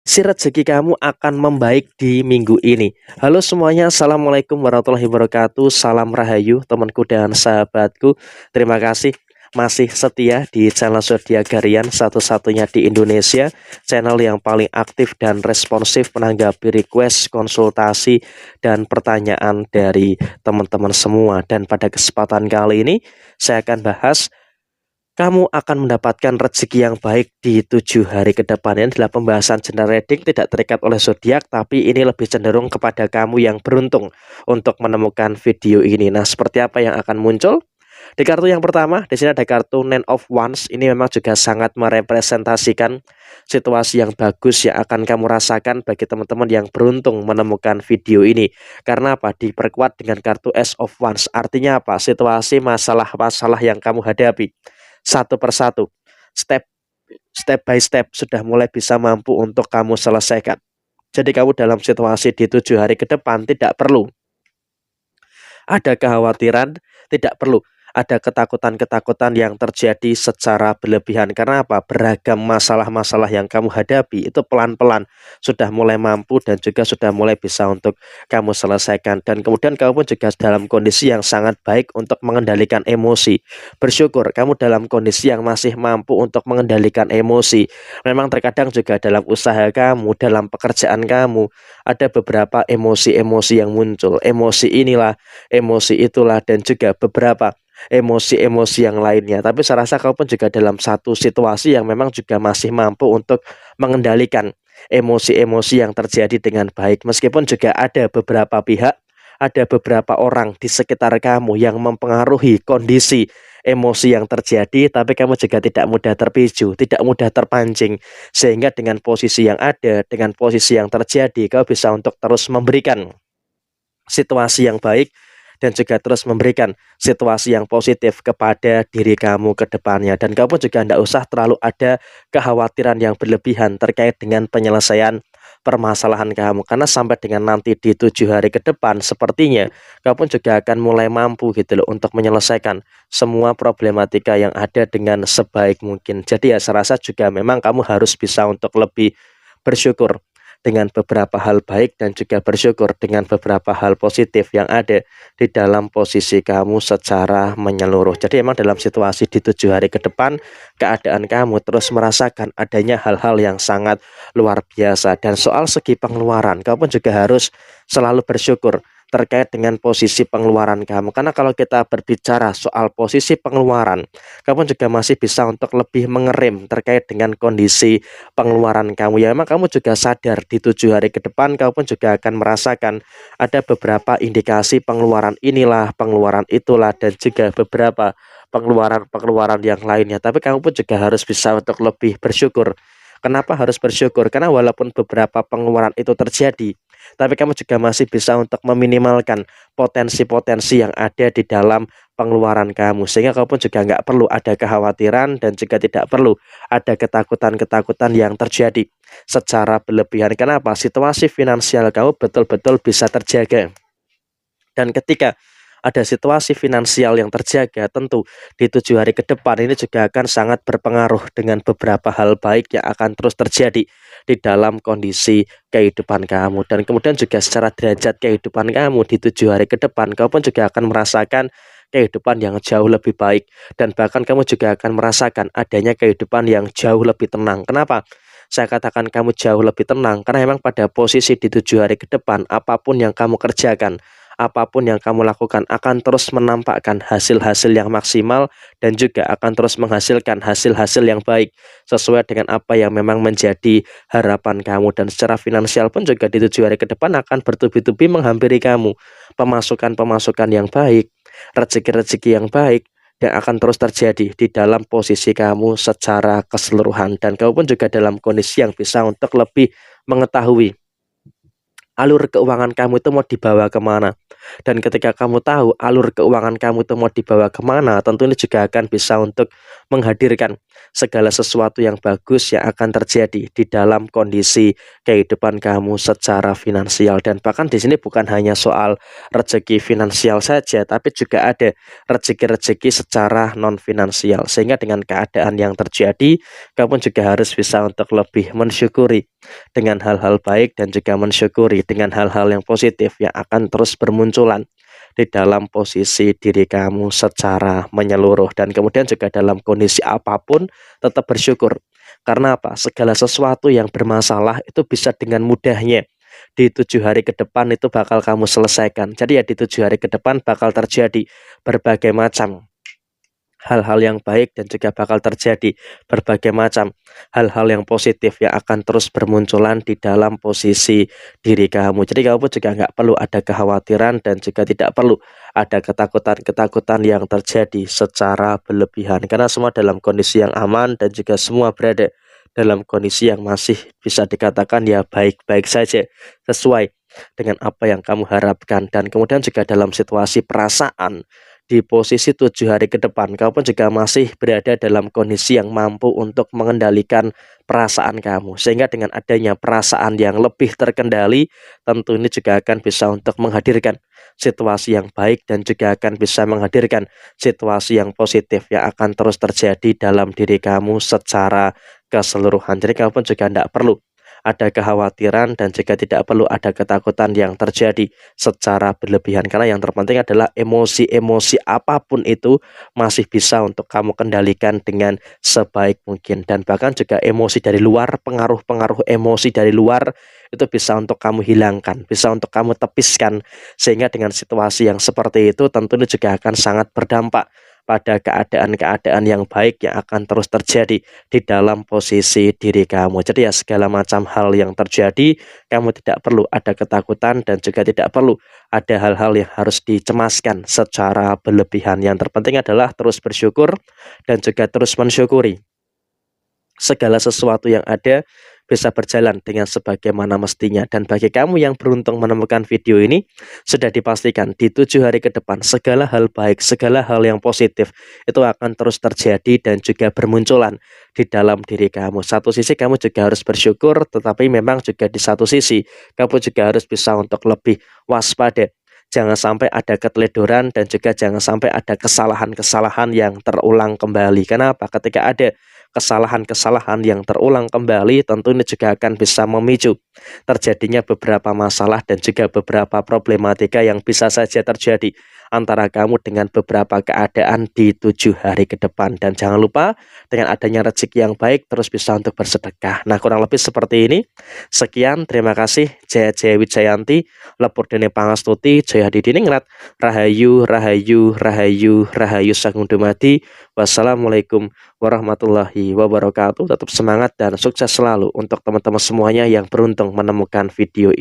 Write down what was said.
si rezeki kamu akan membaik di minggu ini. Halo semuanya, assalamualaikum warahmatullahi wabarakatuh. Salam rahayu, temanku dan sahabatku. Terima kasih masih setia di channel Zodiak Harian, satu-satunya di Indonesia, channel yang paling aktif dan responsif menanggapi request, konsultasi, dan pertanyaan dari teman-teman semua. Dan pada kesempatan kali ini, saya akan bahas kamu akan mendapatkan rezeki yang baik di 7 hari ke depan. Ini adalah pembahasan general reading, tidak terikat oleh zodiak, tapi ini lebih cenderung kepada kamu yang beruntung untuk menemukan video ini. Nah, seperti apa yang akan muncul? Di kartu yang pertama, di sini ada kartu Nine of Wands. Ini memang juga sangat merepresentasikan situasi yang bagus yang akan kamu rasakan bagi teman-teman yang beruntung menemukan video ini. Karena apa? Diperkuat dengan kartu Ace of Wands. Artinya apa? Situasi masalah-masalah yang kamu hadapi satu persatu, step step by step sudah mulai bisa mampu untuk kamu selesaikan. Jadi kamu dalam situasi di 7 hari ke depan tidak perlu ada kekhawatiran, tidak perlu ada ketakutan-ketakutan yang terjadi secara berlebihan. Karena apa? Beragam masalah-masalah yang kamu hadapi itu pelan-pelan sudah mulai mampu dan juga sudah mulai bisa untuk kamu selesaikan. Dan kemudian kamu pun juga dalam kondisi yang sangat baik untuk mengendalikan emosi. Bersyukur kamu dalam kondisi yang masih mampu untuk mengendalikan emosi. Memang terkadang juga dalam usaha kamu, dalam pekerjaan kamu, ada beberapa emosi-emosi yang muncul. Emosi inilah, emosi itulah, dan juga beberapa emosi-emosi yang lainnya. Tapi saya rasa kau pun juga dalam satu situasi yang memang juga masih mampu untuk mengendalikan emosi-emosi yang terjadi dengan baik. Meskipun juga ada beberapa pihak, ada beberapa orang di sekitar kamu yang mempengaruhi kondisi emosi yang terjadi, tapi kamu juga tidak mudah terpicu, tidak mudah terpancing. Sehingga dengan posisi yang ada, dengan posisi yang terjadi, kau bisa untuk terus memberikan situasi yang baik dan juga terus memberikan situasi yang positif kepada diri kamu ke depannya. Dan kamu juga tidak usah terlalu ada kekhawatiran yang berlebihan terkait dengan penyelesaian permasalahan kamu, karena sampai dengan nanti di 7 hari ke depan sepertinya kamu juga akan mulai mampu gitu loh untuk menyelesaikan semua problematika yang ada dengan sebaik mungkin. Jadi ya saya rasa juga memang kamu harus bisa untuk lebih bersyukur dengan beberapa hal baik dan juga bersyukur dengan beberapa hal positif yang ada di dalam posisi kamu secara menyeluruh. Jadi emang dalam situasi di 7 hari ke depan, keadaan kamu terus merasakan adanya hal-hal yang sangat luar biasa. Dan soal segi pengeluaran, kamu pun juga harus selalu bersyukur terkait dengan posisi pengeluaran kamu. Karena kalau kita berbicara soal posisi pengeluaran, kamu juga masih bisa untuk lebih mengerem terkait dengan kondisi pengeluaran kamu. Ya memang kamu juga sadar di 7 hari ke depan kamu pun juga akan merasakan ada beberapa indikasi pengeluaran inilah, pengeluaran itulah, dan juga beberapa pengeluaran-pengeluaran yang lainnya. Tapi kamu pun juga harus bisa untuk lebih bersyukur. Kenapa harus bersyukur? Karena walaupun beberapa pengeluaran itu terjadi, tapi kamu juga masih bisa untuk meminimalkan potensi-potensi yang ada di dalam pengeluaran kamu. Sehingga kamu pun juga nggak perlu ada kekhawatiran dan juga tidak perlu ada ketakutan-ketakutan yang terjadi secara berlebihan. Kenapa? Situasi finansial kamu betul-betul bisa terjaga. Dan ketika ada situasi finansial yang terjaga, tentu di 7 hari ke depan ini juga akan sangat berpengaruh dengan beberapa hal baik yang akan terus terjadi di dalam kondisi kehidupan kamu. Dan kemudian juga secara derajat kehidupan kamu di 7 hari ke depan, kamu pun juga akan merasakan kehidupan yang jauh lebih baik. Dan bahkan kamu juga akan merasakan adanya kehidupan yang jauh lebih tenang. Kenapa? Saya katakan kamu jauh lebih tenang, karena memang pada posisi di 7 hari ke depan, apapun yang kamu kerjakan, apapun yang kamu lakukan akan terus menampakkan hasil-hasil yang maksimal dan juga akan terus menghasilkan hasil-hasil yang baik sesuai dengan apa yang memang menjadi harapan kamu. Dan secara finansial pun juga di 7 hari ke depan akan bertubi-tubi menghampiri kamu pemasukan-pemasukan yang baik, rezeki-rezeki yang baik yang akan terus terjadi di dalam posisi kamu secara keseluruhan. Dan kamu pun juga dalam kondisi yang bisa untuk lebih mengetahui alur keuangan kamu itu mau dibawa kemana. Dan ketika kamu tahu alur keuangan kamu itu mau dibawa kemana, tentu ini juga akan bisa untuk menghadirkan segala sesuatu yang bagus yang akan terjadi di dalam kondisi kehidupan kamu secara finansial. Dan bahkan di sini bukan hanya soal rezeki finansial saja, tapi juga ada rezeki-rezeki secara non finansial. Sehingga dengan keadaan yang terjadi, kamu juga harus bisa untuk lebih mensyukuri dengan hal-hal baik dan juga mensyukuri dengan hal-hal yang positif yang akan terus bermunculan di dalam posisi diri kamu secara menyeluruh. Dan kemudian juga dalam kondisi apapun tetap bersyukur. Karena apa? Segala sesuatu yang bermasalah itu bisa dengan mudahnya di 7 hari ke depan itu bakal kamu selesaikan. Jadi ya di 7 hari ke depan bakal terjadi berbagai macam hal-hal yang baik dan juga bakal terjadi berbagai macam hal-hal yang positif yang akan terus bermunculan di dalam posisi diri kamu. Jadi kamu juga nggak perlu ada kekhawatiran dan juga tidak perlu ada ketakutan-ketakutan yang terjadi secara berlebihan, karena semua dalam kondisi yang aman dan juga semua berada dalam kondisi yang masih bisa dikatakan ya baik-baik saja sesuai dengan apa yang kamu harapkan. Dan kemudian juga dalam situasi perasaan di posisi 7 hari ke depan, kamu pun juga masih berada dalam kondisi yang mampu untuk mengendalikan perasaan kamu. Sehingga dengan adanya perasaan yang lebih terkendali, tentu ini juga akan bisa untuk menghadirkan situasi yang baik dan juga akan bisa menghadirkan situasi yang positif yang akan terus terjadi dalam diri kamu secara keseluruhan. Jadi kamu pun juga tidak perlu ada kekhawatiran dan juga tidak perlu ada ketakutan yang terjadi secara berlebihan, karena yang terpenting adalah emosi-emosi apapun itu masih bisa untuk kamu kendalikan dengan sebaik mungkin. Dan bahkan juga emosi dari luar, pengaruh-pengaruh emosi dari luar itu bisa untuk kamu hilangkan, bisa untuk kamu tepiskan, sehingga dengan situasi yang seperti itu tentunya juga akan sangat berdampak pada keadaan-keadaan yang baik yang akan terus terjadi di dalam posisi diri kamu. Jadi ya segala macam hal yang terjadi, kamu tidak perlu ada ketakutan dan juga tidak perlu ada hal-hal yang harus dicemaskan secara berlebihan. Yang terpenting adalah terus bersyukur dan juga terus mensyukuri segala sesuatu yang ada bisa berjalan dengan sebagaimana mestinya. Dan bagi kamu yang beruntung menemukan video ini, sudah dipastikan di 7 hari ke depan segala hal baik, segala hal yang positif itu akan terus terjadi dan juga bermunculan di dalam diri kamu. Satu sisi kamu juga harus bersyukur, tetapi memang juga di satu sisi kamu juga harus bisa untuk lebih waspada. Jangan sampai ada keteledoran dan juga jangan sampai ada kesalahan-kesalahan yang terulang kembali. Kenapa? Ketika ada kesalahan-kesalahan yang terulang kembali, tentu ini juga akan bisa memicu terjadinya beberapa masalah dan juga beberapa problematika yang bisa saja terjadi antara kamu dengan beberapa keadaan di 7 hari ke depan. Dan jangan lupa dengan adanya rezeki yang baik terus bisa untuk bersedekah. Nah, kurang lebih seperti ini. Sekian, terima kasih. Jaya Jaya Wijayanti, Lepur Dene Pangastuti, Jaya Didiningrat, Rahayu, Rahayu, Rahayu, Rahayu Sagung Dumadi. Wassalamualaikum warahmatullahi wabarakatuh. Tetap semangat dan sukses selalu untuk teman-teman semuanya yang beruntung menemukan video ini.